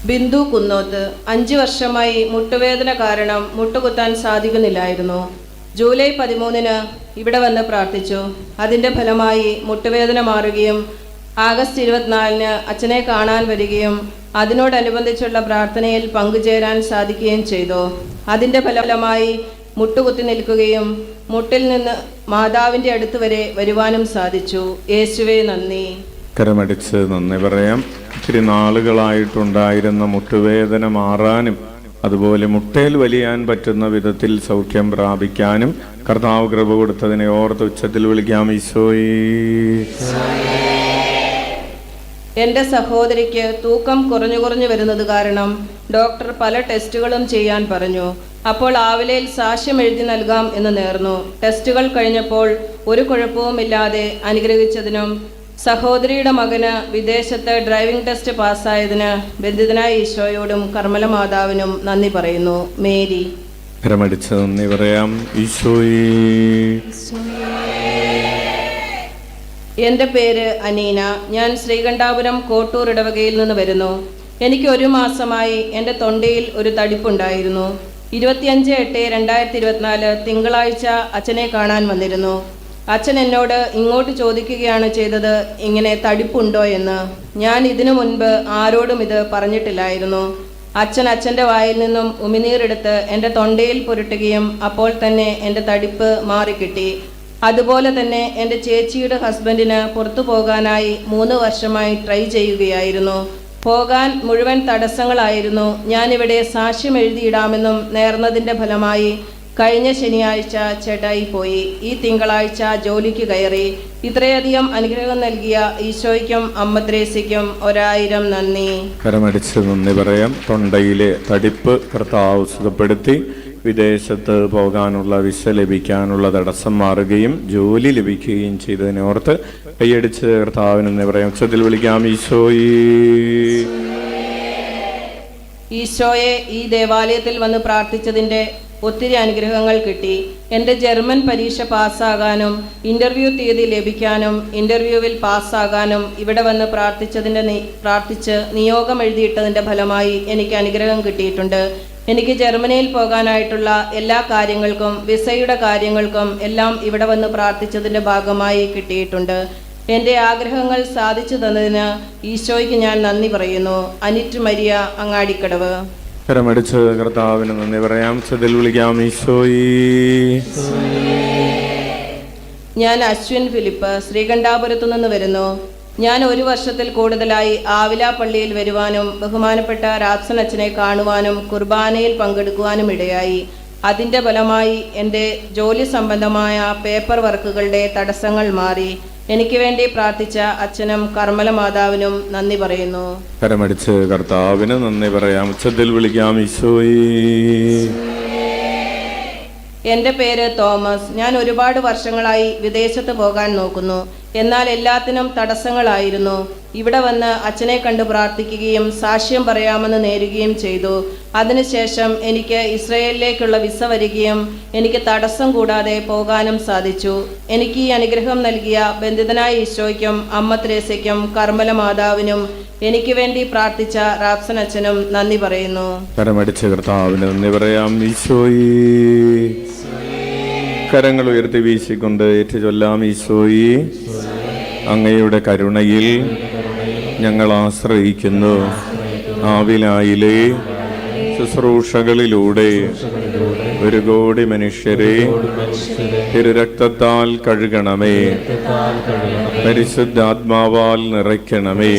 ബിന്ദു കുന്നോത്ത്. 5 വർഷമായി മുട്ടുവേദന കാരണം മുട്ടുകുത്താൻ സാധിക്കുന്നില്ലായിരുന്നു. ജൂലൈ 13-ന് ഇവിടെ വന്ന് പ്രാർത്ഥിച്ചു. അതിൻ്റെ ഫലമായി മുട്ടുവേദന മാറുകയും ആഗസ്റ്റ് 24-ന് അച്ഛനെ കാണാൻ വരികയും അതിനോടനുബന്ധിച്ചുള്ള പ്രാർത്ഥനയിൽ പങ്കുചേരാൻ സാധിക്കുകയും ചെയ്തു. അതിൻ്റെ ഫലമായി മുട്ടുകുത്തി നിൽക്കുകയും മുട്ടിൽ നിന്ന് മാതാവിൻ്റെ അടുത്ത് വരെ വരുവാനും സാധിച്ചു. യേശുവേ നന്ദി. കരമടിച്ച് നന്ദി പറയാം. ഇത്തിരി നാളുകളായിട്ടുണ്ടായിരുന്ന മുട്ടുവേദന മാറാനും അതുപോലെ മുട്ടയിൽ വലിയാൻ പറ്റുന്ന വിധത്തിൽ സൗഖ്യം പ്രാപിക്കാനും കർത്താവ് കൃപ കൊടുത്തതിനെ ഓർത്ത് ഉച്ചത്തിൽ വിളിക്കാം. ഈശോയേ. എൻ്റെ സഹോദരിക്ക് തൂക്കം കുറഞ്ഞു വരുന്നത് കാരണം ഡോക്ടർ പല ടെസ്റ്റുകളും ചെയ്യാൻ പറഞ്ഞു. അപ്പോൾ ആവിലയിൽ സാക്ഷ്യം എഴുതി നൽകാം എന്ന് നേർന്നു. ടെസ്റ്റുകൾ കഴിഞ്ഞപ്പോൾ ഒരു കുഴപ്പവുമില്ലാതെ അനുഗ്രഹിച്ചതിനും സഹോദരിയുടെ മകന് വിദേശത്ത് ഡ്രൈവിംഗ് ടെസ്റ്റ് പാസ്സായതിന് ബന്ധിതനായ ഈശോയോടും കർമ്മല മാതാവിനും നന്ദി പറയുന്നു. മേരി. കരമടിച്ച് നന്ദി പറയാം. ഈശോയേ. എൻ്റെ പേര് അനീന. ഞാൻ ശ്രീകണ്ഠാപുരം കോട്ടൂർ ഇടവകയിൽ നിന്ന് വരുന്നു. എനിക്ക് 1 മാസമായി എൻ്റെ തൊണ്ടയിൽ ഒരു തടിപ്പുണ്ടായിരുന്നു. 25/8/2024 തിങ്കളാഴ്ച അച്ഛനെ കാണാൻ വന്നിരുന്നു. അച്ഛൻ എന്നോട് ഇങ്ങോട്ട് ചോദിക്കുകയാണ് ചെയ്തത്, ഇങ്ങനെ തടിപ്പുണ്ടോ എന്ന്. ഞാൻ ഇതിനു മുൻപ് ആരോടും ഇത് പറഞ്ഞിട്ടില്ലായിരുന്നു. അച്ഛൻ്റെ വായിൽ നിന്നും ഉമിനീരെടുത്ത് എൻ്റെ തൊണ്ടയിൽ പുരട്ടുകയും അപ്പോൾ തന്നെ എൻ്റെ തടിപ്പ് മാറിക്കിട്ടി. അതുപോലെ തന്നെ എൻ്റെ ചേച്ചിയുടെ ഹസ്ബൻഡിന് പുറത്തു പോകാനായി 3 വർഷമായി ട്രൈ ചെയ്യുകയായിരുന്നു. പോകാൻ മുഴുവൻ തടസ്സങ്ങളായിരുന്നു. ഞാനിവിടെ സാക്ഷ്യം എഴുതിയിടാമെന്നും നേർന്നതിൻ്റെ ഫലമായി കഴിഞ്ഞ ശനിയാഴ്ച ചേട്ടായി പോയി. ഈ തിങ്കളാഴ്ച ജോലിക്ക് കയറി. ഇത്രയധികം അനുഗ്രഹം നൽകിയ ഈശോയ്ക്കും അമ്മ ത്രേസ്യയ്ക്കും 1000 നന്ദി. കരമടിച്ച് നന്ദി പറയാം. തൊണ്ടയിലെ തടിപ്പ് കർത്താവ് സുഖപ്പെടുത്തി. വിദേശത്ത് പോകാനുള്ള വിസ ലഭിക്കാനുള്ള തടസ്സം മാറുകയും ജോലി ലഭിക്കുകയും ചെയ്തതിനെ ഓർത്ത് കൈയടിച്ച് കർത്താവിന് നന്ദി പറയാം. ഉച്ചത്തിൽ വിളിക്കാം. ഈശോയേ. ഈശോയെ, ഈ ദേവാലയത്തിൽ വന്ന് പ്രാർത്ഥിച്ചതിൻ്റെ ഒത്തിരി അനുഗ്രഹങ്ങൾ കിട്ടി. എൻ്റെ ജർമ്മൻ പരീക്ഷ പാസ്സാകാനും ഇൻ്റർവ്യൂ തീയതി ലഭിക്കാനും ഇൻ്റർവ്യൂവിൽ പാസ്സാകാനും ഇവിടെ വന്ന് പ്രാർത്ഥിച്ച് നിയോഗം എഴുതിയിട്ടതിൻ്റെ ഫലമായി എനിക്ക് അനുഗ്രഹം കിട്ടിയിട്ടുണ്ട്. എനിക്ക് ജർമ്മനിയിൽ പോകാനായിട്ടുള്ള എല്ലാ കാര്യങ്ങൾക്കും വിസയുടെ കാര്യങ്ങൾക്കും എല്ലാം ഇവിടെ വന്ന് പ്രാർത്ഥിച്ചതിൻ്റെ ഭാഗമായി കിട്ടിയിട്ടുണ്ട്. എൻ്റെ ആഗ്രഹങ്ങൾ സാധിച്ചു തന്നതിന് ഈശോയ്ക്ക് ഞാൻ നന്ദി പറയുന്നു. അനിറ്റ് മരിയ, അങ്ങാടിക്കടവ്. കരമടിച്ച് കർത്താവിന് നന്ദി പറയാം. ചതിൽ വിളിക്കാം. ഈശോയേ. ഞാൻ അശ്വിൻ ഫിലിപ്പ്, ശ്രീകണ്ഠാപുരത്തു നിന്ന് വരുന്നു. ഞാൻ 1 വർഷത്തിൽ കൂടുതലായി ആവില പള്ളിയിൽ വരുവാനും ബഹുമാനപ്പെട്ട രാപ്സൻ അച്ഛനെ കാണുവാനും കുർബാനയിൽ പങ്കെടുക്കുവാനും ഇടയായി. അതിൻ്റെ ഫലമായി എൻ്റെ ജോലി സംബന്ധമായ പേപ്പർ വർക്കുകളുടെ തടസ്സങ്ങൾ മാറി. എനിക്ക് വേണ്ടി പ്രാർത്ഥിച്ച അച്ഛനും കർമ്മല മാതാവിനും നന്ദി പറയുന്നു. കരമടിച്ച് കർത്താവിന് നന്ദി പറയാം. ഉച്ചത്തിൽ വിളിക്കാം. ഈശോയേ. എൻ്റെ പേര് തോമസ്. ഞാൻ ഒരുപാട് വർഷങ്ങളായി വിദേശത്ത് പോകാൻ നോക്കുന്നു. എന്നാൽ എല്ലാത്തിനും തടസ്സങ്ങളായിരുന്നു. ഇവിടെ വന്ന് അച്ഛനെ കണ്ട് പ്രാർത്ഥിക്കുകയും സാക്ഷ്യം പറയാമെന്ന് നേരുകയും ചെയ്തു. അതിനുശേഷം എനിക്ക് ഇസ്രയേലിലേക്കുള്ള വിസ വരികയും എനിക്ക് തടസ്സം കൂടാതെ പോകാനും സാധിച്ചു. എനിക്ക് ഈ അനുഗ്രഹം നൽകിയ ബന്ധിതനായ ഈശോയ്ക്കും അമ്മ ത്രേസ്യയ്ക്കും കർമ്മല മാതാവിനും എനിക്ക് വേണ്ടി പ്രാർത്ഥിച്ച റാപ്സൻ അച്ഛനും നന്ദി പറയുന്നു. കരമടിച്ച് കർത്താവിന് നന്ദി പറയാം. ഈശോയേ. കരങ്ങൾ ഉയർത്തി വീശിക്കൊണ്ട് ഏറ്റുചൊല്ലാം. ഈശോയേ, അങ്ങയുടെ കരുണയിൽ ഞങ്ങൾ ആശ്രയിക്കുന്നു. ആവിലായിലെ ശുശ്രൂഷകളിലൂടെ 1 കോടി മനുഷ്യരെ തിരുരക്തത്താൽ കഴുകണമേ. പരിശുദ്ധാത്മാവാൽ നിറയ്ക്കണമേ.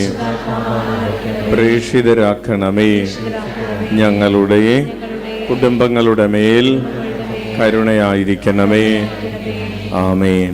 പ്രേക്ഷിതരാക്കണമേ. ഞങ്ങളുടെ കുടുംബങ്ങളുടെ മേൽ കരുണയായിരിക്കണമേ. ആമേൻ.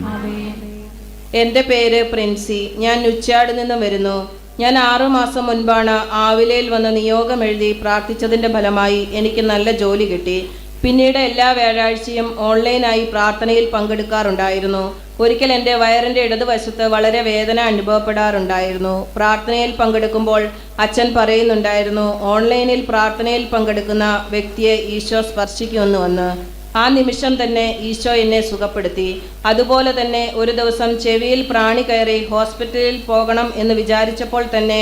എൻ്റെ പേര് പ്രിൻസി. ഞാൻ ഉച്ചാട് നിന്ന് വരുന്നു. ഞാൻ 6 മാസം മുൻപാണ് ആവിലയിൽ വന്ന് നിയോഗം എഴുതി പ്രാർത്ഥിച്ചതിൻ്റെ ഫലമായി എനിക്ക് നല്ല ജോലി കിട്ടി. പിന്നീട് എല്ലാ വ്യാഴാഴ്ചയും ഓൺലൈനായി പ്രാർത്ഥനയിൽ പങ്കെടുക്കാറുണ്ടായിരുന്നു. ഒരിക്കൽ എൻ്റെ വയറിൻ്റെ ഇടതുവശത്ത് വളരെ വേദന അനുഭവപ്പെടാറുണ്ടായിരുന്നു. പ്രാർത്ഥനയിൽ പങ്കെടുക്കുമ്പോൾ അച്ഛൻ പറയുന്നുണ്ടായിരുന്നു, ഓൺലൈനിൽ പ്രാർത്ഥനയിൽ പങ്കെടുക്കുന്ന വ്യക്തിയെ ഈശോ സ്പർശിക്കുമെന്ന്. ആ നിമിഷം തന്നെ ഈശോ എന്നെ സുഖപ്പെടുത്തി. അതുപോലെ തന്നെ ഒരു ദിവസം ചെവിയിൽ പ്രാണി കയറി ഹോസ്പിറ്റലിൽ പോകണം എന്ന് വിചാരിച്ചപ്പോൾ തന്നെ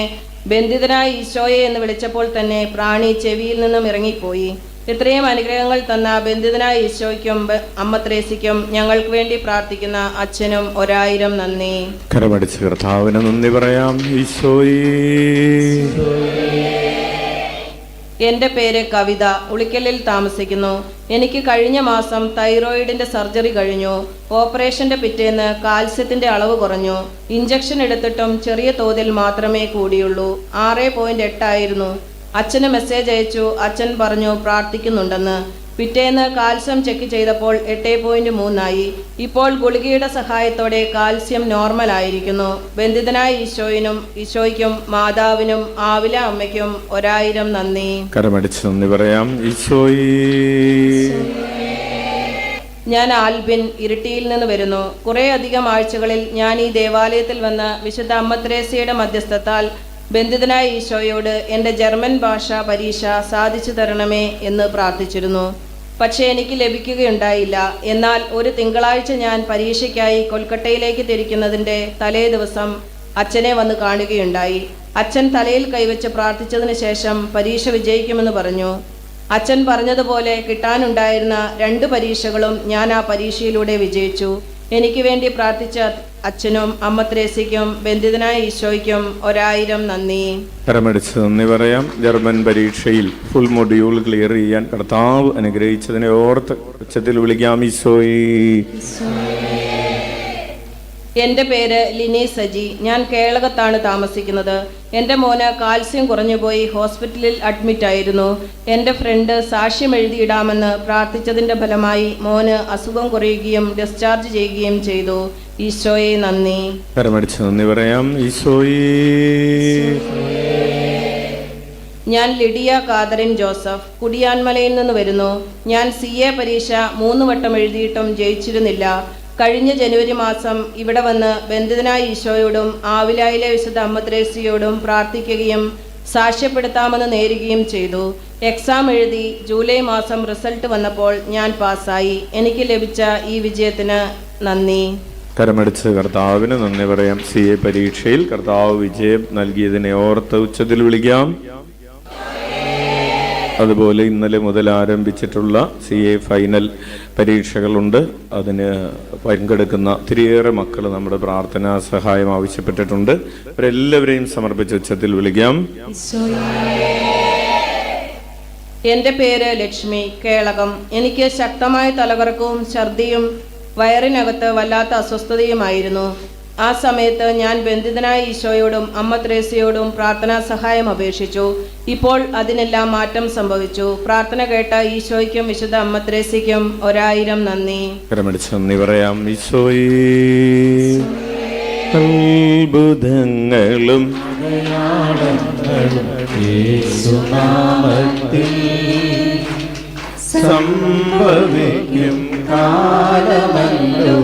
ബന്ധിതനായ ഈശോയെ എന്ന് വിളിച്ചപ്പോൾ തന്നെ പ്രാണി ചെവിയിൽ നിന്നും ഇറങ്ങിപ്പോയി. ഇത്രയും അനുഗ്രഹങ്ങൾ തന്ന ബന്ധിതനായ ഈശോയ്ക്കും അമ്മ ത്രേസ്യയ്ക്കും ഞങ്ങൾക്ക് വേണ്ടി പ്രാർത്ഥിക്കുന്ന അച്ഛനും 1000 നന്ദി. കരമടിച്ച് കർത്താവിന് നന്ദി പറയാം. ഈശോയേ. എൻ്റെ പേര് കവിത, ഉളിക്കലിൽ താമസിക്കുന്നു. എനിക്ക് കഴിഞ്ഞ മാസം തൈറോയിഡിന്റെ സർജറി കഴിഞ്ഞു. ഓപ്പറേഷന്റെ പിറ്റേന്ന് കാൽസ്യത്തിന്റെ അളവ് കുറഞ്ഞു. ഇഞ്ചക്ഷൻ എടുത്തിട്ടും ചെറിയ തോതിൽ മാത്രമേ കൂടിയുള്ളൂ. 6.8 ആയിരുന്നു. അച്ഛന് മെസ്സേജ് അയച്ചു. അച്ഛൻ പറഞ്ഞു പ്രാർത്ഥിക്കുന്നുണ്ടെന്ന്. പിറ്റേന്ന് കാൽസ്യം ചെക്ക് ചെയ്തപ്പോൾ 8.3 ആയി. ഇപ്പോൾ ഗുളികയുടെ സഹായത്തോടെ കാൽസ്യം നോർമൽ ആയിരിക്കുന്നു. ബന്ധിതനായ ഈശോയ്ക്കും മാതാവിനും ആവില അമ്മയ്ക്കും 1000 നന്ദി. കരമടിച്ച് നന്ദി പറയാം. ഈശോയേ. ഞാൻ ആൽബിൻ, ഇരിട്ടിയിൽ നിന്ന് വരുന്നു. കുറേ അധികം ആഴ്ചകളിൽ ഞാൻ ഈ ദേവാലയത്തിൽ വന്ന് വിശുദ്ധ അമ്മ ത്രേസ്യയുടെ മധ്യസ്ഥത്താൽ ബന്ധിതനായ ഈശോയോട് എൻ്റെ ജർമ്മൻ ഭാഷാ പരീക്ഷ സാധിച്ചു തരണമേ എന്ന് പ്രാർത്ഥിച്ചിരുന്നു. പക്ഷേ എനിക്ക് ലഭിക്കുകയുണ്ടായില്ല. എന്നാൽ ഒരു തിങ്കളാഴ്ച ഞാൻ പരീക്ഷയ്ക്കായി കൊൽക്കട്ടയിലേക്ക് തിരിക്കുന്നതിൻ്റെ തലേ ദിവസം അച്ഛനെ വന്ന് കാണുകയുണ്ടായി. അച്ഛൻ തലയിൽ കൈവച്ച് പ്രാർത്ഥിച്ചതിന് ശേഷം പരീക്ഷ വിജയിക്കുമെന്ന് പറഞ്ഞു. അച്ഛൻ പറഞ്ഞതുപോലെ കിട്ടാനുണ്ടായിരുന്ന 2 പരീക്ഷകളും ഞാൻ ആ പരീക്ഷയിലൂടെ വിജയിച്ചു. എനിക്ക് വേണ്ടി പ്രാർത്ഥിച്ച അച്ഛനും അമ്മ ത്രേസ്യയ്ക്കും ബന്ധിതനായ ഈശോയ്ക്കും 1000 നന്ദി. കരമടിച്ച് നന്ദി പറയാം. ജർമ്മൻ പരീക്ഷയിൽ ഫുൾ മൊഡ്യൂൾ ക്ലിയർ ചെയ്യാൻ കർത്താവ് അനുഗ്രഹിച്ചതിനെ ഓർത്ത് ഉച്ചത്തിൽ വിളിക്കാം. ഈശോയേ. എൻ്റെ പേര് ലിനി സജി. ഞാൻ കേളകത്താണ് താമസിക്കുന്നത്. എൻ്റെ മോന് കാൽസ്യം കുറഞ്ഞുപോയി ഹോസ്പിറ്റലിൽ അഡ്മിറ്റ് ആയിരുന്നു. എൻ്റെ ഫ്രണ്ട് സാക്ഷ്യം എഴുതിയിടാമെന്ന് പ്രാർത്ഥിച്ചതിൻ്റെ ഫലമായി മോന് അസുഖം കുറയുകയും ഡിസ്ചാർജ് ചെയ്യുകയും ചെയ്തു. ഈശോയെ നന്ദി. കരമടിച്ച് നന്ദി പറയാം. ഈശോയേ. ഞാൻ ലിഡിയ കാതറിൻ ജോസഫ്, കുടിയാൻമലയിൽ നിന്ന് വരുന്നു. ഞാൻ CA പരീക്ഷ 3 വട്ടം എഴുതിയിട്ടും ജയിച്ചിരുന്നില്ല. കഴിഞ്ഞ ജനുവരി മാസം ഇവിടെ വന്ന് ബന്ധിതനായ ഈശോയോടും ആവിലായിലെ വിശുദ്ധ അമ്മ ത്രേസ്യയോടും പ്രാർത്ഥിക്കുകയും സാക്ഷ്യപ്പെടുത്താമെന്ന് നേരുകയും ചെയ്തു. എക്സാം എഴുതി ജൂലൈ മാസം റിസൾട്ട് വന്നപ്പോൾ ഞാൻ പാസ്സായി. എനിക്ക് ലഭിച്ച ഈ വിജയത്തിന് നന്ദി. കരമടിച്ച് കർത്താവിന് നന്ദി പറയാം. CA പരീക്ഷയിൽ കർത്താവ് വിജയം നൽകിയതിനെ ഓർത്ത് ഉച്ചത്തിൽ വിളിക്കാം. അതുപോലെ ഇന്നലെ മുതൽ ആരംഭിച്ചിട്ടുള്ള CA ഫൈനൽ പരീക്ഷകളുണ്ട്. അതിന് പങ്കെടുക്കുന്ന ഒത്തിരിയേറെ മക്കൾ നമ്മുടെ പ്രാർത്ഥനാ സഹായം ആവശ്യപ്പെട്ടിട്ടുണ്ട്. അവരെല്ലാവരെയും സമർപ്പിച്ച് ഉച്ചത്തിൽ വിളിക്കാം. എൻ്റെ പേര് ലക്ഷ്മി, കേളകം. എനിക്ക് ശക്തമായ തലകറക്കവും ഛർദിയും വയറിനകത്ത് വല്ലാത്ത അസ്വസ്ഥതയുമായിരുന്നു. ആ സമയത്ത് ഞാൻ ബന്ധിതനായ ഈശോയോടും അമ്മ ത്രേസ്യയോടും പ്രാർത്ഥനാ സഹായം അപേക്ഷിച്ചു. ഇപ്പോൾ അതിനെല്ലാം മാറ്റം സംഭവിച്ചു. പ്രാർത്ഥന കേട്ട ഈശോയ്ക്കും വിശുദ്ധ അമ്മ ത്രേസ്യയ്ക്കും 1000 നന്ദി. നന്ദി പറയാം. ഈശോയേ. അത്ഭുതങ്ങളും സംഭവിക്കും കാലമല്ലോ.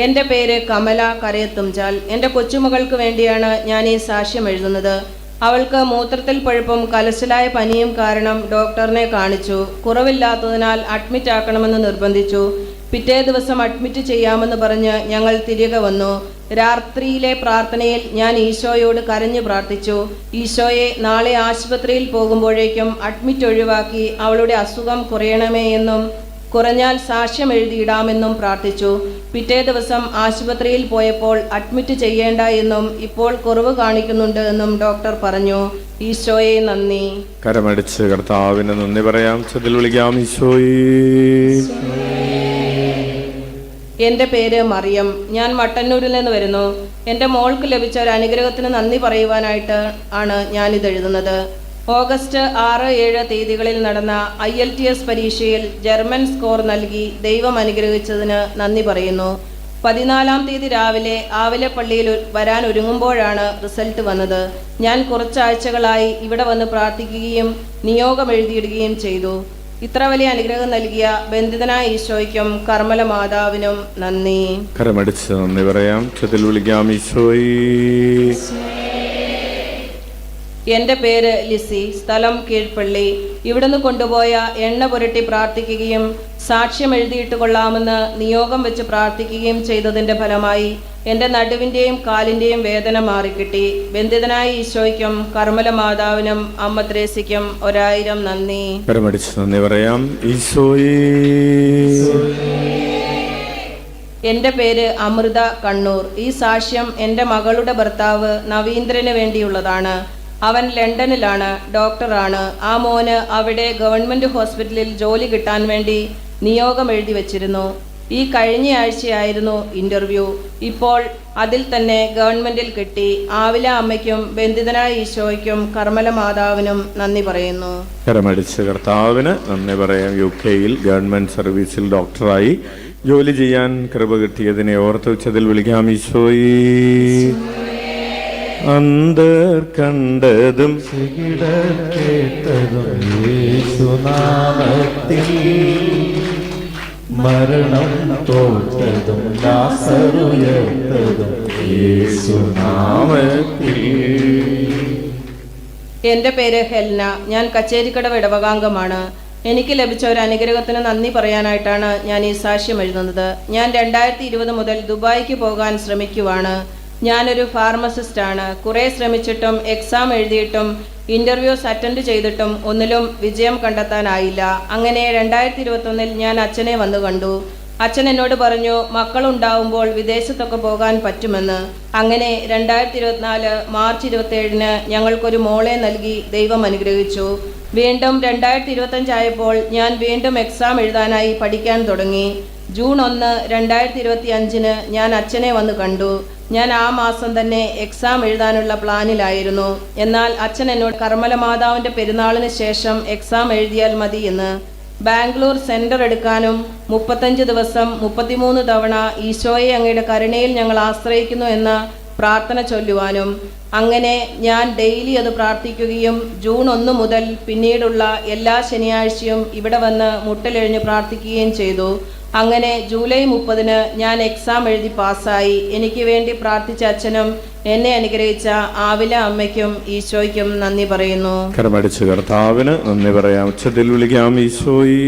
എൻ്റെ പേര് കമല കരയത്തുംചാൽ. എൻ്റെ കൊച്ചുമകൾക്ക് വേണ്ടിയാണ് ഞാൻ ഈ സാക്ഷ്യം എഴുതുന്നത്. അവൾക്ക് മൂത്രത്തിൽ പഴുപ്പും കലശലായ പനിയും കാരണം ഡോക്ടറിനെ കാണിച്ചു. കുറവില്ലാത്തതിനാൽ അഡ്മിറ്റ് ആക്കണമെന്ന് നിർബന്ധിച്ചു. പിറ്റേ ദിവസം അഡ്മിറ്റ് ചെയ്യാമെന്ന് പറഞ്ഞ് ഞങ്ങൾ തിരികെ വന്നു. രാത്രിയിലെ പ്രാർത്ഥനയിൽ ഞാൻ ഈശോയോട് കരഞ്ഞു പ്രാർത്ഥിച്ചു. ഈശോയെ, നാളെ ആശുപത്രിയിൽ പോകുമ്പോഴേക്കും അഡ്മിറ്റ് ഒഴിവാക്കി അവളുടെ അസുഖം കുറയണമേ എന്നും കുറഞ്ഞാൽ സാക്ഷ്യം എഴുതിയിടാമെന്നും പ്രാർത്ഥിച്ചു. പിറ്റേ ദിവസം ആശുപത്രിയിൽ പോയപ്പോൾ അഡ്മിറ്റ് ചെയ്യേണ്ട എന്നും ഇപ്പോൾ കുറവ് കാണിക്കുന്നുണ്ട് എന്നും ഡോക്ടർ പറഞ്ഞു. ഈശോയെ നന്ദി. കരമടിച്ച് കർത്താവിന് നന്ദി പറയാം. ചതിൽ വിളിക്കാം. ഈശോയേ. എൻ്റെ പേര് മറിയം. ഞാൻ മട്ടന്നൂരിൽ നിന്ന് വരുന്നു. എൻ്റെ മോൾക്ക് ലഭിച്ച ഒരു അനുഗ്രഹത്തിന് നന്ദി പറയുവാനായിട്ട് ആണ് ഞാനിത് എഴുതുന്നത്. ഓഗസ്റ്റ് 6-7 തീയതികളിൽ നടന്ന IELTS പരീക്ഷയിൽ ജർമ്മൻ സ്കോർ നൽകി ദൈവം അനുഗ്രഹിച്ചതിന് നന്ദി പറയുന്നു. 14-ാം തീയതി രാവിലെ ആവിലപ്പള്ളിയിൽ വരാൻ ഒരുങ്ങുമ്പോഴാണ് റിസൾട്ട് വന്നത്. ഞാൻ കുറച്ചാഴ്ചകളായി ഇവിടെ വന്ന് പ്രാർത്ഥിക്കുകയും നിയോഗം എഴുതിയിടുകയും ചെയ്തു. ഇത്ര വലിയ അനുഗ്രഹം നൽകിയ ബന്ധിതനായ ഈശോയ്ക്കും കർമ്മല മാതാവിനും നന്ദി. കരമടിച്ച് നന്ദി പറയാം. ചതിൽ വിളിക്കാം. ഈശോയേ. എൻ്റെ പേര് ലിസി, സ്ഥലം കീഴ്പള്ളി. ഇവിടുന്ന് കൊണ്ടുപോയ എണ്ണ പുരട്ടി പ്രാർത്ഥിക്കുകയും സാക്ഷ്യം എഴുതിയിട്ട് കൊള്ളാമെന്ന് നിയോഗം വെച്ച് പ്രാർത്ഥിക്കുകയും ചെയ്തതിൻ്റെ ഫലമായി എൻ്റെ നടുവിൻ്റെയും കാലിൻ്റെയും വേദന മാറിക്കിട്ടി. ബന്ധിതനായ ഈശോയ്ക്കും കർമ്മല മാതാവിനും അമ്മ ത്രേസ്യയ്ക്കും 1000 നന്ദി. നന്ദി പറയാം. ഈശോയേ, എൻ്റെ പേര് അമൃത, കണ്ണൂർ. ഈ സാക്ഷ്യം എൻ്റെ മകളുടെ ഭർത്താവ് നവീന്ദ്രന് വേണ്ടിയുള്ളതാണ്. അവൻ ലണ്ടനിലാണ്, ഡോക്ടറാണ്. ആ മോന് അവിടെ ഗവൺമെൻറ് ഹോസ്പിറ്റലിൽ ജോലി കിട്ടാൻ വേണ്ടി നിയോഗം എഴുതി വച്ചിരുന്നു. ഈ കഴിഞ്ഞ ആഴ്ചയായിരുന്നു ഇൻ്റർവ്യൂ. ഇപ്പോൾ അതിൽ തന്നെ ഗവൺമെൻറ്റിൽ കിട്ടി. ആവില അമ്മയ്ക്കും ബന്ധിതനായ ഈശോയ്ക്കും കർമ്മല മാതാവിനും നന്ദി പറയുന്നു. കരമടിച്ച് കർത്താവിന് നന്ദി പറയാം. UK-യിൽ ഗവൺമെൻറ് സർവീസിൽ ഡോക്ടറായി ജോലി ചെയ്യാൻ കൃപ കിട്ടിയതിനെ ഓർത്ത് ഉച്ചത്തിൽ വിളിക്കാം. ഈശോയേ, അന്തർ കണ്ടതും കേട്ടതും യേശുനാമത്തിൽ, മരണം തോറ്റതും ലാസറുയർത്തതും യേശുനാമത്തിൽ. എൻ്റെ പേര് ഹെൽന. ഞാൻ കച്ചേരിക്കടവ് ഇടവകാംഗമാണ്. എനിക്ക് ലഭിച്ച ഒരു അനുഗ്രഹത്തിന് നന്ദി പറയാനായിട്ടാണ് ഞാൻ ഈ സാക്ഷ്യം എഴുതുന്നത്. ഞാൻ 2020 മുതൽ ദുബായിക്ക് പോകാൻ ശ്രമിക്കുവാണ്. ഞാനൊരു ഫാർമസിസ്റ്റാണ്. കുറേ ശ്രമിച്ചിട്ടും എക്സാം എഴുതിയിട്ടും ഇൻ്റർവ്യൂസ് അറ്റൻഡ് ചെയ്തിട്ടും ഒന്നിലും വിജയം കണ്ടെത്താനായില്ല. അങ്ങനെ 2021 ഞാൻ അച്ഛനെ വന്നു കണ്ടു. അച്ഛൻ എന്നോട് പറഞ്ഞു, മക്കളുണ്ടാവുമ്പോൾ വിദേശത്തൊക്കെ പോകാൻ പറ്റുമെന്ന്. അങ്ങനെ 2024 മാർച്ച് 27 ഞങ്ങൾക്കൊരു മോളെ നൽകി ദൈവം അനുഗ്രഹിച്ചു. വീണ്ടും 2025 ആയപ്പോൾ ഞാൻ വീണ്ടും എക്സാം എഴുതാനായി പഠിക്കാൻ തുടങ്ങി. ജൂൺ 1, 2025 ഞാൻ അച്ഛനെ വന്ന് കണ്ടു. ഞാൻ ആ മാസം തന്നെ എക്സാം എഴുതാനുള്ള പ്ലാനിലായിരുന്നു. എന്നാൽ അച്ഛൻ എന്നോട് കർമ്മല മാതാവിൻ്റെ പെരുന്നാളിന് ശേഷം എക്സാം എഴുതിയാൽ മതി എന്ന്. ബാംഗ്ലൂർ സെൻറ്റർ എടുക്കാനും 35 ദിവസം 33 തവണ ഈശോയെ അങ്ങയുടെ കരുണയിൽ ഞങ്ങൾ ആശ്രയിക്കുന്നു എന്ന പ്രാർത്ഥന ചൊല്ലുവാനും. അങ്ങനെ ഞാൻ ഡെയിലി അത് പ്രാർത്ഥിക്കുകയും ജൂൺ 1 മുതൽ പിന്നീടുള്ള എല്ലാ ശനിയാഴ്ചയും ഇവിടെ വന്ന് മുട്ടലെഴിഞ്ഞ് പ്രാർത്ഥിക്കുകയും ചെയ്തു. അങ്ങനെ ജൂലൈ 30 ഞാൻ എക്സാം എഴുതി പാസ്സായി. എനിക്ക് വേണ്ടി പ്രാർത്ഥിച്ച അച്ഛനും എന്നെ അനുഗ്രഹിച്ച ആവില അമ്മയ്ക്കും ഈശോയ്ക്കും നന്ദി പറയുന്നു. കരമടിച്ച് കർത്താവിന് നന്ദി പറയാം. ഉച്ചത്തിൽ വിളിക്കാം. ഈശോയേ,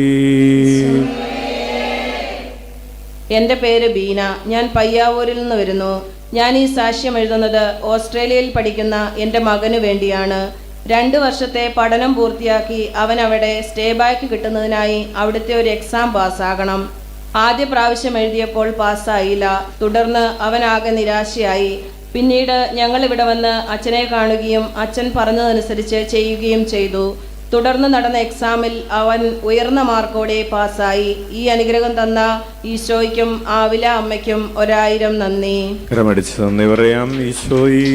എൻ്റെ പേര് ബീന. ഞാൻ പയ്യാവൂരിൽ നിന്ന് വരുന്നു. ഞാൻ ഈ സാക്ഷ്യം എഴുതുന്നത് ഓസ്ട്രേലിയയിൽ പഠിക്കുന്ന എൻ്റെ മകന് വേണ്ടിയാണ്. 2 വർഷത്തെ പഠനം പൂർത്തിയാക്കി അവൻ അവിടെ സ്റ്റേ ബാക്ക് കിട്ടുന്നതിനായി അവിടുത്തെ ഒരു എക്സാം പാസ്സാകണം. ആദ്യ പ്രാവശ്യം എഴുതിയപ്പോൾ പാസ്സായില്ല. തുടർന്ന് അവനാകെ നിരാശയായി. പിന്നീട് ഞങ്ങൾ ഇവിടെ വന്ന് അച്ഛനെ കാണുകയും അച്ഛൻ പറഞ്ഞതനുസരിച്ച് ചെയ്യുകയും ചെയ്തു. തുടർന്ന് നടന്ന എക്സാമിൽ അവൻ ഉയർന്ന മാർക്കോടെ പാസ്സായി. ഈ അനുഗ്രഹം തന്ന ഈശോയ്ക്കും ആവില അമ്മയ്ക്കും 1000 നന്ദി. കരമടിച്ച് നന്ദി പറയാം. ഈശോയേ,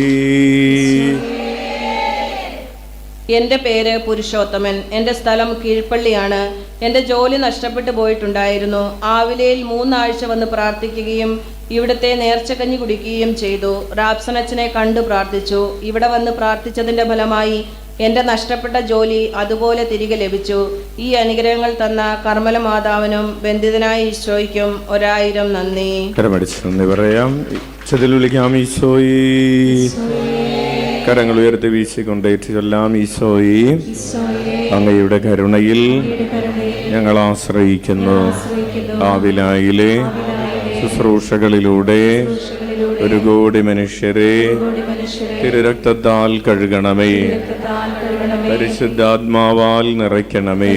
എൻ്റെ പേര് പുരുഷോത്തമൻ. എൻ്റെ സ്ഥലം കീഴ്പള്ളിയാണ്. എൻ്റെ ജോലി നഷ്ടപ്പെട്ടു പോയിട്ടുണ്ടായിരുന്നു. ആവിലയിൽ 3 ആഴ്ച വന്ന് പ്രാർത്ഥിക്കുകയും ഇവിടുത്തെ നേർച്ചക്കഞ്ഞി കുടിക്കുകയും ചെയ്തു. റാപ്സനച്ചനെ കണ്ടു പ്രാർത്ഥിച്ചു. ഇവിടെ വന്ന് പ്രാർത്ഥിച്ചതിൻ്റെ ഫലമായി എൻ്റെ നഷ്ടപ്പെട്ട ജോലി അതുപോലെ തിരികെ ലഭിച്ചു. ഈ അനുഗ്രഹങ്ങൾ തന്ന കർമ്മല മാതാവിനും ബന്ധിതനായ ഈശോയ്ക്കും 1000 നന്ദി. കരമടിച്ച് നന്ദി പറയാം. ഉച്ചത്തിൽ വിളിക്കാം. ഈശോയേ, കരങ്ങൾ ഉയർത്തി വീശിക്കൊണ്ടേറ്റ് ചൊല്ലാം. ഈശോയേ, അങ്ങയുടെ കരുണയിൽ ഞങ്ങൾ ആശ്രയിക്കുന്നു. ആവിലായിലെ ശുശ്രൂഷകളിലൂടെ 1 കോടി മനുഷ്യരെ തിരുരക്തത്താൽ കഴുകണമേ, പരിശുദ്ധാത്മാവാൽ നിറയ്ക്കണമേ,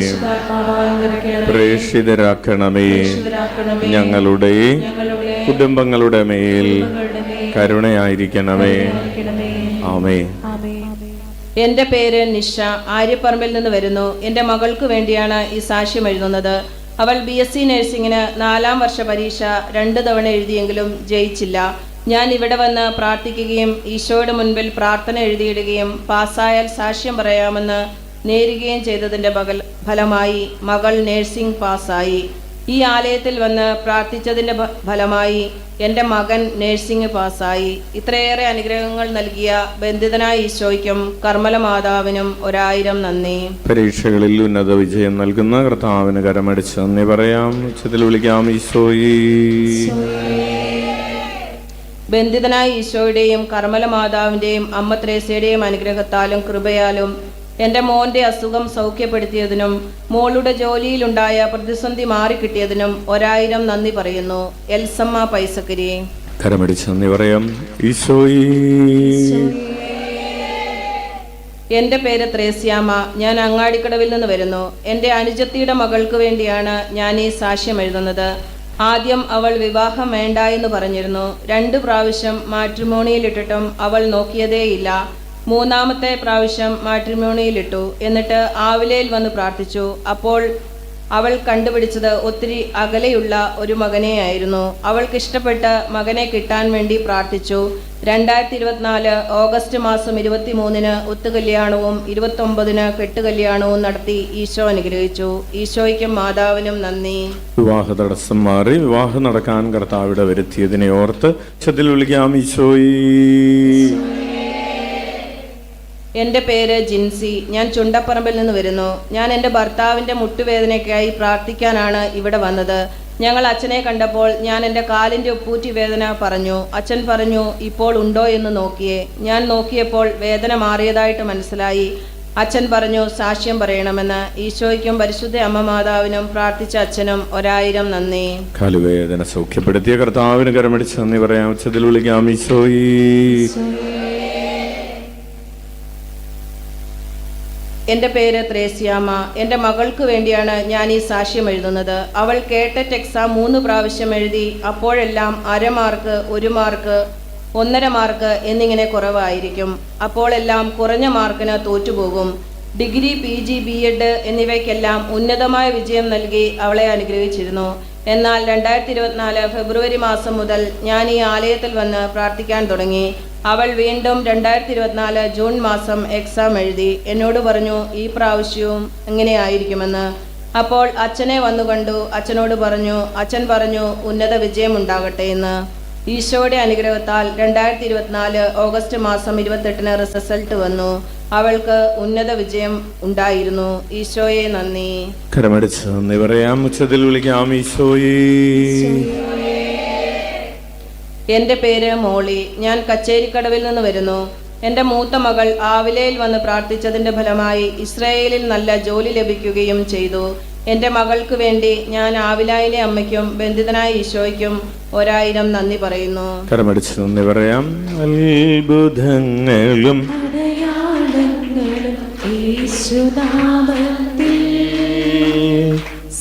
പ്രേക്ഷിതരാക്കണമേ. ഞങ്ങളുടെ കുടുംബങ്ങളുടെ മേൽ കരുണയായിരിക്കണമേ. ആമേൻ. എൻ്റെ പേര് നിഷ. ആര്യപ്പറമ്പിൽ നിന്ന് വരുന്നു. എൻ്റെ മകൾക്ക് വേണ്ടിയാണ് ഈ സാക്ഷ്യം എഴുതുന്നത്. അവൾ BSc നഴ്സിംഗിന് 4ാം വർഷ പരീക്ഷ 2 തവണ എഴുതിയെങ്കിലും ജയിച്ചില്ല. ഞാൻ ഇവിടെ വന്ന് പ്രാർത്ഥിക്കുകയും ഈശോയുടെ മുൻപിൽ പ്രാർത്ഥന എഴുതിയിടുകയും പാസ്സായാൽ സാക്ഷ്യം പറയാമെന്ന് നേരുകയും ചെയ്തതിൻ്റെ ഫലമായി മകൾ നഴ്സിംഗ് പാസ്സായി. ഈ ആലയത്തിൽ വന്ന് പ്രാർത്ഥിച്ചതിൻ്റെ ഫലമായി എൻ്റെ മകൻ നഴ്സിംഗ് പാസ്സായി. ഇത്രയേറെ അനുഗ്രഹങ്ങൾ നൽകിയ ബന്ധിതനായ ഈശോയ്ക്കും കർമ്മല മാതാവിനും 1000 നന്ദി. പരീക്ഷകളിൽ ഉന്നത വിജയം നൽകുന്ന കർത്താവിന് കരമടിച്ച് നന്ദി പറയാം. ഉച്ചത്തിൽ വിളിക്കാം. ഈശോയേ, ബന്ധിതനായ ഈശോയുടെയും കർമ്മല മാതാവിൻ്റെയും അമ്മ ത്രേസ്യയുടെയും അനുഗ്രഹത്താലും കൃപയാലും എൻ്റെ മോൻ്റെ അസുഖം സൗഖ്യപ്പെടുത്തിയതിനും മോളുടെ ജോലിയിലുണ്ടായ പ്രതിസന്ധി മാറിക്കിട്ടിയതിനും 1000 നന്ദി പറയുന്നു. എൽസമ്മ പൈസക്കരി. കരമടിച്ച് നന്ദി പറയാം. ഈശോയേ, എൻ്റെ പേര് ത്രേസ്യാമ്മ. ഞാൻ അങ്ങാടിക്കടവിൽ നിന്ന് വരുന്നു. എൻ്റെ അനുജത്തിയുടെ മകൾക്ക് വേണ്ടിയാണ് ഞാൻ ഈ സാക്ഷ്യം എഴുതുന്നത്. ആദ്യം അവൾ വിവാഹം വേണ്ട എന്ന് പറഞ്ഞിരുന്നു. 2 പ്രാവശ്യം മാട്രിമോണിയിലിട്ടിട്ടും അവൾ നോക്കിയതേയില്ല. 3-ാമത്തെ പ്രാവശ്യം മാട്രിമോണിയിലിട്ടു. എന്നിട്ട് ആവിലയിൽ വന്ന് പ്രാർത്ഥിച്ചു. അപ്പോൾ അവൾ കണ്ടുപിടിച്ചത് ഒത്തിരി അകലെയുള്ള ഒരു മകനെയായിരുന്നു. അവൾക്ക് ഇഷ്ടപ്പെട്ട മകനെ കിട്ടാൻ വേണ്ടി പ്രാർത്ഥിച്ചു. 2024 ഓഗസ്റ്റ് മാസം 23-ന് ഒത്തുകല്യാണവും 29-ന് കെട്ടുകല്യാണവും നടത്തി ഈശോ അനുഗ്രഹിച്ചു. ഈശോയ്ക്കും മാതാവിനും നന്ദി. വിവാഹ തടസ്സം മാറി വിവാഹം നടക്കാൻ കർത്താവിടെ വരുത്തിയതിനെ ഓർത്ത് ചതിൽ വിളിക്കാം. ഈശോയേ, എൻ്റെ പേര് ജിൻസി. ഞാൻ ചുണ്ടപ്പറമ്പിൽ നിന്ന് വരുന്നു. ഞാൻ എൻ്റെ ഭർത്താവിൻ്റെ മുട്ടുവേദനയ്ക്കായി പ്രാർത്ഥിക്കാനാണ് ഇവിടെ വന്നത്. ഞങ്ങൾ അച്ഛനെ കണ്ടപ്പോൾ ഞാൻ എൻ്റെ കാലിൻ്റെ ഉപ്പൂറ്റി വേദന പറഞ്ഞു. അച്ഛൻ പറഞ്ഞു, ഇപ്പോൾ ഉണ്ടോ എന്ന് നോക്കിയേ. ഞാൻ നോക്കിയപ്പോൾ വേദന മാറിയതായിട്ട് മനസ്സിലായി. അച്ഛൻ പറഞ്ഞു സാക്ഷ്യം പറയണമെന്ന്. ഈശോയ്ക്കും പരിശുദ്ധ അമ്മ മാതാവിനും പ്രാർത്ഥിച്ച അച്ഛനും 1000 നന്ദി. കാലുവേദന സൗഖ്യപ്പെടുത്തിയ കർത്താവിന് കരമടിച്ച് നന്ദി പറയാം. ചതിൽ വിളിക്കാം. ഈശോയേ, എൻ്റെ പേര് ത്രേസ്യാമ്മ. എൻ്റെ മകൾക്ക് വേണ്ടിയാണ് ഞാൻ ഈ സാക്ഷ്യം എഴുതുന്നത്. അവൾ കേട്ടറ്റ് എക്സാം 3 പ്രാവശ്യം എഴുതി. അപ്പോഴെല്ലാം 1/2 മാർക്ക്, 1 മാർക്ക്, 1.5 മാർക്ക് എന്നിങ്ങനെ കുറവായിരിക്കും. അപ്പോഴെല്ലാം കുറഞ്ഞ മാർക്കിന് തോറ്റുപോകും. ഡിഗ്രി, PG, B.Ed എന്നിവയ്ക്കെല്ലാം ഉന്നതമായ വിജയം നൽകി അവളെ അനുഗ്രഹിച്ചിരുന്നു. എന്നാൽ 2024 ഫെബ്രുവരി മാസം മുതൽ ഞാൻ ഈ ആലയത്തിൽ വന്ന് പ്രാർത്ഥിക്കാൻ തുടങ്ങി. അവൾ വീണ്ടും 2024 ജൂൺ മാസം എക്സാം എഴുതി. എന്നോട് പറഞ്ഞു ഈ പ്രാവശ്യവും എങ്ങനെയായിരിക്കുമെന്ന്. അപ്പോൾ അച്ഛനെ വന്നു കണ്ടു. അച്ഛനോട് പറഞ്ഞു. അച്ഛൻ പറഞ്ഞു ഉന്നത വിജയം ഉണ്ടാകട്ടെ എന്ന്. ഈശോയുടെ അനുഗ്രഹത്താൽ 2024 ഓഗസ്റ്റ് മാസം 28-ന് റിസൾട്ട് വന്നു. അവൾക്ക് ഉന്നത വിജയം ഉണ്ടായിരുന്നു. ഈശോയെ നന്ദി. കരമടിച്ച് നന്ദി പറയാം. ഉച്ചത്തിൽ വിളിക്കാം. ഈശോയേ, എൻ്റെ പേര് മോളി. ഞാൻ കച്ചേരിക്കടവിൽ നിന്ന് വരുന്നു. എൻ്റെ മൂത്ത മകൾ ആവിലയിൽ വന്ന് പ്രാർത്ഥിച്ചതിൻ്റെ ഫലമായി ഇസ്രായേലിൽ നല്ല ജോലി ലഭിക്കുകയും ചെയ്തു. എൻ്റെ മകൾക്ക് വേണ്ടി ഞാൻ ആവിലായിലെ അമ്മയ്ക്കും ബന്ധിതനായ ഈശോയ്ക്കും 1000 നന്ദി പറയുന്നു. കരമടിച്ച് നന്ദി പറയാം. അത്ഭുതങ്ങളും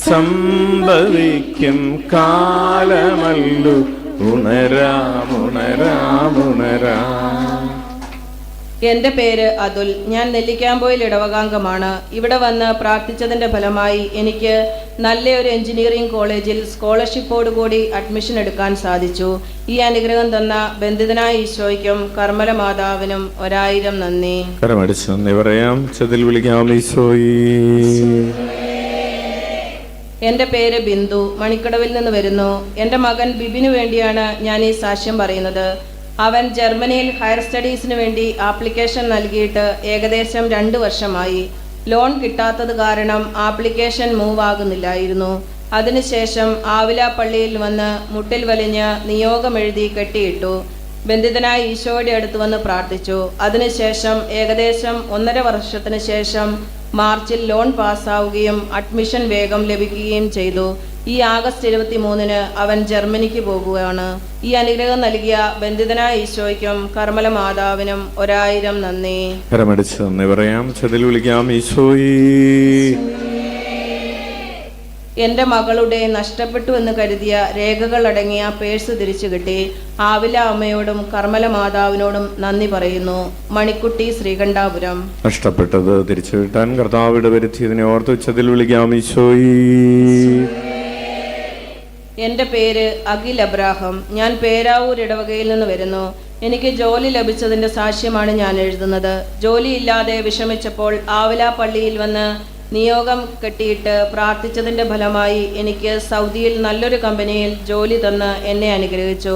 സംഭവിക്കും കാലമല്ലു. ഉണരാം, ഉണരാം, ഉണരാം. എൻ്റെ പേര് അതുൽ. ഞാൻ നെല്ലിക്കാമ്പോയിൽ ഇടവകാംഗമാണ്. ഇവിടെ വന്ന് പ്രാർത്ഥിച്ചതിൻ്റെ ഫലമായി എനിക്ക് നല്ലൊരു എഞ്ചിനീയറിംഗ് കോളേജിൽ സ്കോളർഷിപ്പോടുകൂടി അഡ്മിഷൻ എടുക്കാൻ സാധിച്ചു. ഈ അനുഗ്രഹം തന്ന ബന്ധിതനായ ഈശോയ്ക്കും കർമ്മല മാതാവിനും 1000 നന്ദി. കരമടിച്ച് നന്ദി പറയാം. ചതിൽ വിളിക്കാം. ഈശോയേ, എൻ്റെ പേര് ബിന്ദു. മണിക്കടവിൽ നിന്ന് വരുന്നു. എൻ്റെ മകൻ ബിബിനു വേണ്ടിയാണ് ഞാൻ ഈ സാക്ഷ്യം പറയുന്നത്. അവൻ ജർമ്മനിയിൽ ഹയർ സ്റ്റഡീസിന് വേണ്ടി ആപ്ലിക്കേഷൻ നൽകിയിട്ട് ഏകദേശം 2 വർഷമായി. ലോൺ കിട്ടാത്തത് കാരണം ആപ്ലിക്കേഷൻ മൂവ് ആകുന്നില്ലായിരുന്നു. അതിനുശേഷം ആവില പള്ളിയിൽ വന്ന് മുട്ടിൽ വലിഞ്ഞ് നിയോഗമെഴുതി കെട്ടിയിട്ടു. ബന്ധിതനായ ഈശോയുടെ അടുത്ത് വന്ന് പ്രാർത്ഥിച്ചു. അതിനുശേഷം ഏകദേശം 1.5 വർഷത്തിന് ശേഷം മാർച്ചിൽ ലോൺ പാസ്സാവുകയും അഡ്മിഷൻ വേഗം ലഭിക്കുകയും ചെയ്തു. ഈ ആഗസ്റ്റ് 23-ന് അവൻ ജർമ്മനിക്ക് പോകുകയാണ്. ഈ അനുഗ്രഹം നൽകിയ ബന്ധിതനായ ഈശോയ്ക്കും കർമ്മല മാതാവിനും 1000 നന്ദി. കരമടിച്ച് നന്ദി പറയാം. ചതിൽ വിളിക്കാം. ഈശോയേ, എൻ്റെ മകളുടെ നഷ്ടപ്പെട്ടു എന്ന് കരുതിയ രേഖകൾ അടങ്ങിയ പേഴ്സ് തിരിച്ചു കിട്ടി. ആവില അമ്മയോടും കർമ്മല മാതാവിനോടും നന്ദി പറയുന്നു. മണിക്കുട്ടി, ശ്രീകണ്ഠാപുരം. നഷ്ടപ്പെട്ടത് തിരിച്ചു കിട്ടാൻ കർത്താവിടെ വരുത്തിയതിനെ ഓർത്ത് ഉച്ചത്തിൽ വിളിക്കാം. ഈശോയേ, എൻ്റെ പേര് അഖിൽ അബ്രാഹം. ഞാൻ പേരാവൂർ ഇടവകയിൽ നിന്ന് വരുന്നു. എനിക്ക് ജോലി ലഭിച്ചതിൻ്റെ സാക്ഷ്യമാണ് ഞാൻ എഴുതുന്നത്. ജോലിയില്ലാതെ വിഷമിച്ചപ്പോൾ ആവില പള്ളിയിൽ വന്ന് നിയോഗം കെട്ടിയിട്ട് പ്രാർത്ഥിച്ചതിൻ്റെ ഫലമായി എനിക്ക് സൗദിയിൽ നല്ലൊരു കമ്പനിയിൽ ജോലി തന്ന് എന്നെ അനുഗ്രഹിച്ചു.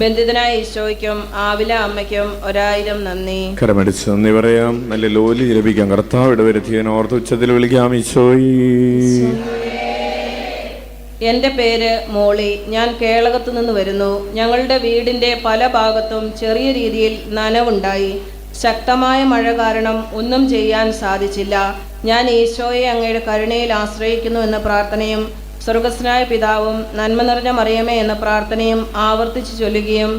ബന്ധിതനായ ഈശോയ്ക്കും ആവില അമ്മയ്ക്കും 1000 നന്ദി. കരമടിച്ച് നന്ദി പറയാം. നല്ല ജോലി ലഭിക്കാം കർത്താവിടെ വരുത്തിയതിനെ ഓർത്ത് ഉച്ചത്തിൽ വിളിക്കാം. ഈശോയേ, എൻ്റെ പേര് മോളി. ഞാൻ കേളകത്തു നിന്ന് വരുന്നു. ഞങ്ങളുടെ വീടിൻ്റെ പല ഭാഗത്തും ചെറിയ രീതിയിൽ നനവുണ്ടായി. ശക്തമായ മഴ കാരണം ഒന്നും ചെയ്യാൻ സാധിച്ചില്ല. ഞാൻ ഈശോയെ അങ്ങയുടെ കരുണയിൽ ആശ്രയിക്കുന്നു എന്ന പ്രാർത്ഥനയും സ്വർഗസ്നായ പിതാവും നന്മ നിറഞ്ഞ മറിയമേ എന്ന പ്രാർത്ഥനയും ആവർത്തിച്ചു ചൊല്ലുകയും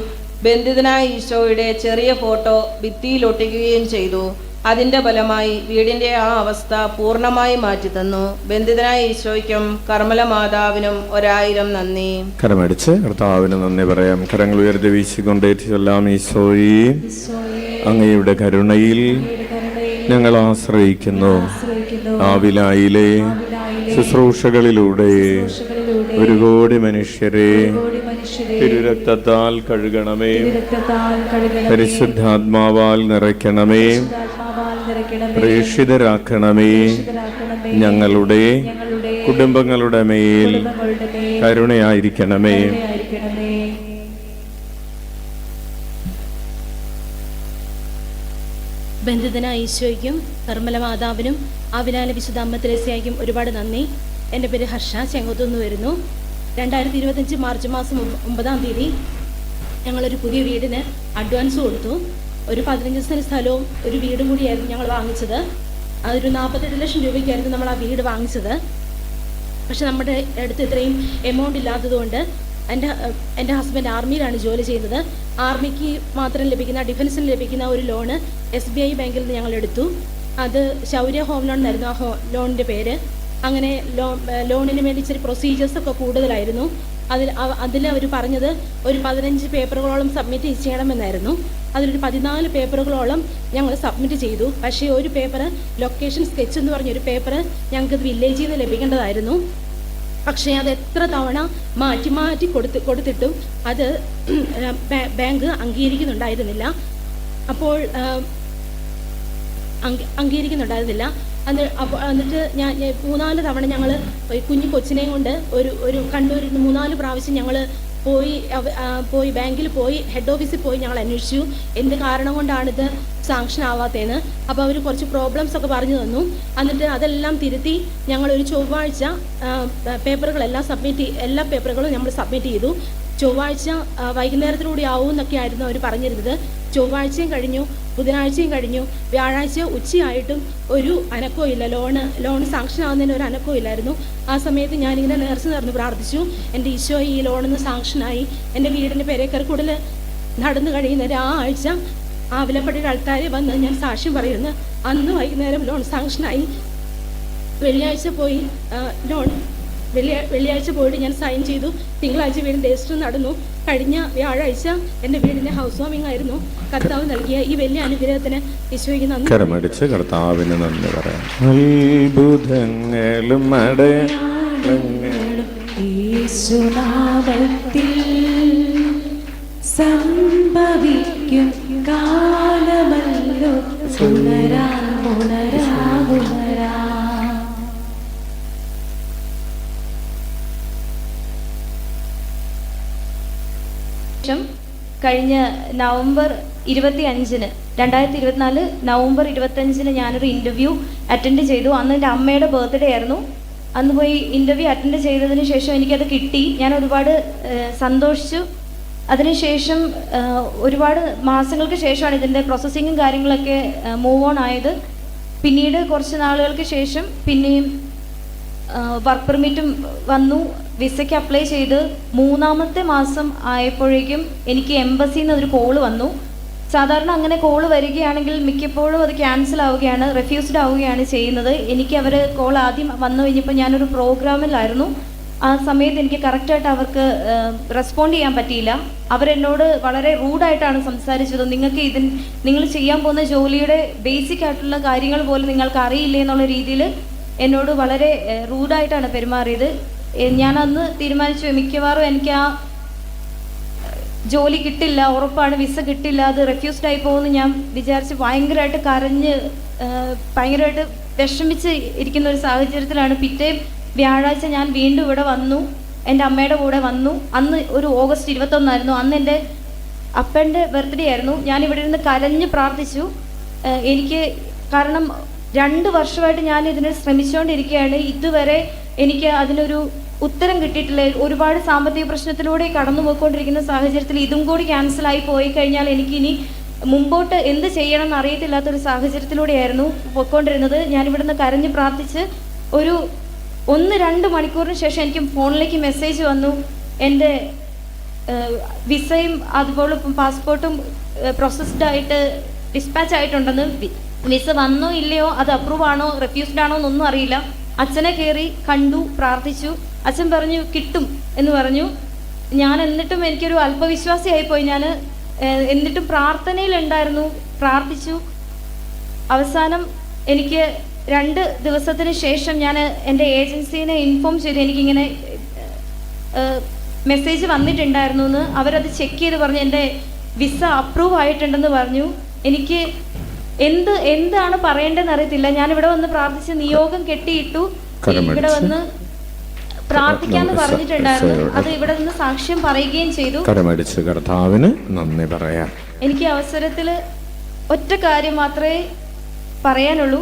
ബന്ധിതനായ ഈശോയുടെ ചെറിയ ഫോട്ടോ ഭിത്തിയിൽ ഒട്ടിക്കുകയും ചെയ്തു. അതിൻ്റെ ഫലമായി വീടിൻ്റെ ആ അവസ്ഥ പൂർണ്ണമായി മാറ്റിത്തന്നു. ബന്ധിതനായ ഈശോയ്ക്കും കർമ്മല മാതാവിനും 1000 നന്ദി. കരമടിച്ച് കർത്താവിന് നന്ദി പറയാം. കരങ്ങൾ ഉയർത്തി വീശിക്കൊണ്ടേറ്റ് ചൊല്ലാം. ഈശോയെ, അങ്ങയുടെ കരുണയിൽ ഞങ്ങൾ ആശ്രയിക്കുന്നു. ആവിലായിലെ ശുശ്രൂഷകളിലൂടെ 1 കോടി മനുഷ്യരെ തിരുരക്തത്താൽ കഴുകണമേ, പരിശുദ്ധാത്മാവാൽ നിറയ്ക്കണമേ, പ്രേക്ഷിതരാക്കണമേ. ഞങ്ങളുടെ കുടുംബങ്ങളുടെ മേൽ കരുണയായിരിക്കണമേ. ബന്ധിതനായ ഈശോയ്ക്കും കർമ്മല മാതാവിനും ആവിലാല വിശുദ്ധ അമ്മ തെരേസയ്ക്കും ഒരുപാട് നന്ദി. എൻ്റെ പേര് ഹർഷ, ചെങ്ങോത്തുനിന്ന് വരുന്നു. 2025 മാർച്ച് മാസം 9-ാം തീയതി ഞങ്ങളൊരു പുതിയ വീടിന് അഡ്വാൻസ് കൊടുത്തു. ഒരു 15 സെൻറ്റ് സ്ഥലവും ഒരു വീടും കൂടിയായിരുന്നു ഞങ്ങൾ വാങ്ങിച്ചത്. അതൊരു 48 ലക്ഷം രൂപയ്ക്കായിരുന്നു നമ്മൾ ആ വീട് വാങ്ങിച്ചത്. പക്ഷെ നമ്മുടെ അടുത്ത് ഇത്രയും എമൗണ്ട് ഇല്ലാത്തതുകൊണ്ട് എൻ്റെ ഹസ്ബൻഡ് ആർമിയിലാണ് ജോലി ചെയ്യുന്നത്. ആർമിക്ക് മാത്രം ലഭിക്കുന്ന, ഡിഫൻസിന് ലഭിക്കുന്ന ഒരു ലോണ് SBI ബാങ്കിൽ നിന്ന് ഞങ്ങൾ എടുത്തു. അത് ശൗര്യ ഹോം ലോൺ എന്നായിരുന്നു ആ ലോണിൻ്റെ പേര്. അങ്ങനെ ലോണിന് വേണ്ടി ഇച്ചിരി പ്രൊസീജിയേഴ്സൊക്കെ കൂടുതലായിരുന്നു. അതിൽ അവർ പറഞ്ഞത് ഒരു 15 പേപ്പറുകളോളം സബ്മിറ്റ് ചെയ്യണമെന്നായിരുന്നു. അതിലൊരു 14 പേപ്പറുകളോളം ഞങ്ങൾ സബ്മിറ്റ് ചെയ്തു. പക്ഷേ ഒരു പേപ്പർ, ലൊക്കേഷൻ സ്കെച്ച് എന്ന് പറഞ്ഞൊരു പേപ്പർ ഞങ്ങൾക്കത് വില്ലേജിൽ നിന്ന് ലഭിക്കേണ്ടതായിരുന്നു. പക്ഷേ അത് എത്ര തവണ മാറ്റി കൊടുത്തിട്ടും അത് ബാങ്ക് അംഗീകരിക്കുന്നുണ്ടായിരുന്നില്ല. അപ്പോൾ എന്നിട്ട് ഞാൻ 3-4 തവണ ഞങ്ങൾ കൊച്ചിനെയും കൊണ്ട് ഒരു കണ്ണൂരിൽ 3-4 പ്രാവശ്യം ഞങ്ങൾ പോയി ബാങ്കിൽ പോയി, ഹെഡ് ഓഫീസിൽ പോയി ഞങ്ങൾ അന്വേഷിച്ചു എന്ത് കാരണം കൊണ്ടാണിത് സാങ്ഷൻ ആവാത്തതെന്ന്. അപ്പോൾ അവർ കുറച്ച് പ്രോബ്ലംസ് ഒക്കെ പറഞ്ഞു തന്നു. എന്നിട്ട് അതെല്ലാം തിരുത്തി ഞങ്ങളൊരു ചൊവ്വാഴ്ച പേപ്പറുകളെല്ലാം എല്ലാ പേപ്പറുകളും നമ്മൾ സബ്മിറ്റ് ചെയ്തു. ചൊവ്വാഴ്ച വൈകുന്നേരത്തിലൂടെ ആവും എന്നൊക്കെ ആയിരുന്നു അവർ പറഞ്ഞിരുന്നത്. ചൊവ്വാഴ്ചയും കഴിഞ്ഞു, ബുധനാഴ്ചയും കഴിഞ്ഞു, വ്യാഴാഴ്ച ഉച്ചയായിട്ടും ഒരു അനക്കവും ഇല്ല. ലോൺ സാങ്ഷൻ ആവുന്നതിന് ഒരു അനക്കവും ഇല്ലായിരുന്നു. ആ സമയത്ത് ഞാനിങ്ങനെ നേർച്ച നടന്ന് പ്രാർത്ഥിച്ചു, എൻ്റെ ഈശോ ഈ ലോണിന്ന് സാങ്ഷനായി എൻ്റെ വീടിൻ്റെ പെരേക്കരക്കൂടൽ നടന്നു കഴിയുന്ന ആ ആഴ്ച ആവിലപ്പടിയുടെ ആൾക്കാരെ വന്ന് ഞാൻ സാക്ഷ്യം പറയുന്നു. അന്ന് വൈകുന്നേരം ലോൺ സാങ്ഷനായി. വെള്ളിയാഴ്ച പോയിട്ട് ഞാൻ സൈൻ ചെയ്തു. തിങ്കളാഴ്ച വീടിൻ്റെ രജിസ്റ്റർ നടന്നു. കഴിഞ്ഞ വ്യാഴാഴ്ച എൻ്റെ വീടിൻ്റെ ഹൗസ് വാമിംഗ് ആയിരുന്നു. കർത്താവ് നൽകിയ ഈ വലിയ അനുഗ്രഹത്തിന് ഈശോയ്ക്ക് നന്ദി. കരമടിച്ച് കർത്താവിന് നന്ദി പറയാം. അത്ഭുതങ്ങളും സംഭവിക്കും കാലമല്ലോ പുനരാ. കഴിഞ്ഞ നവംബർ 25-ന് 2024 നവംബർ 25-ന് ഞാനൊരു ഇൻ്റർവ്യൂ അറ്റൻഡ് ചെയ്തു. അന്ന് എൻ്റെ അമ്മയുടെ ബർത്ത്ഡേ ആയിരുന്നു. അന്ന് പോയി ഇൻ്റർവ്യൂ അറ്റൻഡ് ചെയ്തതിന് ശേഷം എനിക്കത് കിട്ടി. ഞാൻ ഒരുപാട് സന്തോഷിച്ചു. അതിനുശേഷം ഒരുപാട് മാസങ്ങൾക്ക് ശേഷമാണ് ഇതിൻ്റെ പ്രോസസ്സിങ്ങും കാര്യങ്ങളൊക്കെ മൂവ് ഓൺ ആയത്. പിന്നീട് കുറച്ച് നാളുകൾക്ക് ശേഷം പിന്നെയും വർക്ക് പെർമിറ്റും വന്നു. വിസയ്ക്ക് അപ്ലൈ ചെയ്ത് 3-ാമത്തെ മാസം ആയപ്പോഴേക്കും എനിക്ക് എംബസിയിൽ നിന്ന് ഒരു കോള് വന്നു. സാധാരണ അങ്ങനെ കോള് വരികയാണെങ്കിൽ മിക്കപ്പോഴും അത് ക്യാൻസൽ ആവുകയാണ്, റെഫ്യൂസ്ഡ് ആവുകയാണ് ചെയ്യുന്നത്. എനിക്ക് അവർ കോൾ ആദ്യം വന്നു കഴിഞ്ഞപ്പോൾ ഞാനൊരു പ്രോഗ്രാമിലായിരുന്നു. ആ സമയത്ത് എനിക്ക് കറക്റ്റായിട്ട് അവർക്ക് റെസ്പോണ്ട് ചെയ്യാൻ പറ്റിയില്ല. അവരെന്നോട് വളരെ റൂഡായിട്ടാണ് സംസാരിച്ചത്. നിങ്ങൾ ചെയ്യാൻ പോകുന്ന ജോലിയുടെ ബേസിക് ആയിട്ടുള്ള കാര്യങ്ങൾ പോലും നിങ്ങൾക്ക് അറിയില്ലേ എന്നുള്ള രീതിയിൽ എന്നോട് വളരെ റൂഡായിട്ടാണ് പെരുമാറിയത്. ഞാനന്ന് തീരുമാനിച്ചു, മിക്കവാറും എനിക്ക് ആ ജോലി കിട്ടില്ല, ഉറപ്പാണ്, വിസ കിട്ടില്ല, അത് റെഫ്യൂസ്ഡ് ആയി പോകുമെന്ന് ഞാൻ വിചാരിച്ച് ഭയങ്കരമായിട്ട് കരഞ്ഞ് ഭയങ്കരമായിട്ട് വിഷമിച്ച് ഇരിക്കുന്ന ഒരു സാഹചര്യത്തിലാണ് പിറ്റേ വ്യാഴാഴ്ച ഞാൻ വീണ്ടും ഇവിടെ വന്നു. എൻ്റെ അമ്മയുടെ കൂടെ വന്നു. അന്ന് ഒരു ഓഗസ്റ്റ് 21 അന്ന് എൻ്റെ അപ്പൻ്റെ ബർത്ത്ഡേ ആയിരുന്നു. ഞാനിവിടെ ഇരുന്ന് കരഞ്ഞ് പ്രാർത്ഥിച്ചു. കാരണം 2 വർഷമായിട്ട് ഞാൻ ഇതിന് ശ്രമിച്ചുകൊണ്ടിരിക്കുകയാണ്. ഇതുവരെ എനിക്ക് അതിനൊരു ഉത്തരം കിട്ടിയിട്ടില്ല. ഒരുപാട് സാമ്പത്തിക പ്രശ്നത്തിലൂടെ കടന്നു പോയിക്കൊണ്ടിരിക്കുന്ന സാഹചര്യത്തിൽ ഇതും കൂടി ക്യാൻസലായി പോയി കഴിഞ്ഞാൽ എനിക്കിനി മുമ്പോട്ട് എന്ത് ചെയ്യണം എന്ന് അറിയത്തില്ലാത്തൊരു സാഹചര്യത്തിലൂടെയായിരുന്നു പോയിക്കൊണ്ടിരുന്നത്. ഞാനിവിടുന്ന് കരഞ്ഞ് പ്രാർത്ഥിച്ച് ഒരു 1-2 മണിക്കൂറിന് ശേഷം എനിക്ക് ഫോണിലേക്ക് മെസ്സേജ് വന്നു, എൻ്റെ വിസയും അതുപോലെ പാസ്പോർട്ടും പ്രോസസ്ഡ് ആയിട്ട് ഡിസ്പാച്ച് ആയിട്ടുണ്ടെന്ന്. വിസ വന്നോ ഇല്ലയോ, അത് അപ്രൂവ് ആണോ റെഫ്യൂസ്ഡ് ആണോ എന്നൊന്നും അറിയില്ല. അച്ഛനെ കയറി കണ്ടു, പ്രാർത്ഥിച്ചു. അച്ഛൻ പറഞ്ഞു കിട്ടും എന്ന് പറഞ്ഞു. ഞാൻ എന്നിട്ടും എനിക്കൊരു അല്പവിശ്വാസിയായിപ്പോയി. ഞാൻ എന്നിട്ടും പ്രാർത്ഥനയിലുണ്ടായിരുന്നു, പ്രാർത്ഥിച്ചു. അവസാനം എനിക്ക് 2 ദിവസത്തിന് ശേഷം ഞാൻ എൻ്റെ ഏജൻസീനെ ഇൻഫോം ചെയ്തു, എനിക്കിങ്ങനെ മെസ്സേജ് വന്നിട്ടുണ്ടായിരുന്നു എന്ന്. അവരത് ചെക്ക് ചെയ്ത് പറഞ്ഞു എൻ്റെ വിസ അപ്രൂവ് ആയിട്ടുണ്ടെന്ന് പറഞ്ഞു. എനിക്ക് എന്താണ് പറയേണ്ടതെന്ന് അറിയത്തില്ല. ഞാനിവിടെ വന്ന് പ്രാർത്ഥിച്ച് നിയോഗം കെട്ടിയിട്ടു. ഇവിടെ വന്ന് പ്രാർത്ഥിക്കാന്ന് പറഞ്ഞിട്ടുണ്ടായിരുന്നു. അത് ഇവിടെ നിന്ന് സാക്ഷ്യം പറയുകയും ചെയ്തു. കരമടിച്ച് കർത്താവിന് നന്ദി പറയാം. എനിക്ക് അവസരത്തിൽ ഒറ്റ കാര്യം മാത്രമേ പറയാനുള്ളൂ.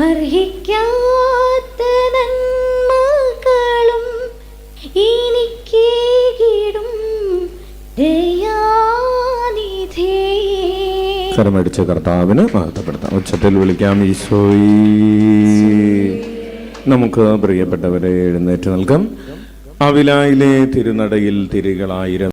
അർഹിക്കാത്ത നന്മകളും എനിക്കേകിടും ദയാനിധേ. കരമടിച്ച് കർത്താവിന് മഹത്വപ്പെടുത്താം. ഉച്ചത്തിൽ വിളിക്കാം ഈശോയേ. നമുക്ക് പ്രിയപ്പെട്ടവരെ എഴുന്നേറ്റ് നിൽക്കാം. അവിലായിലെ തിരുനടയിൽ തിരികളായിരം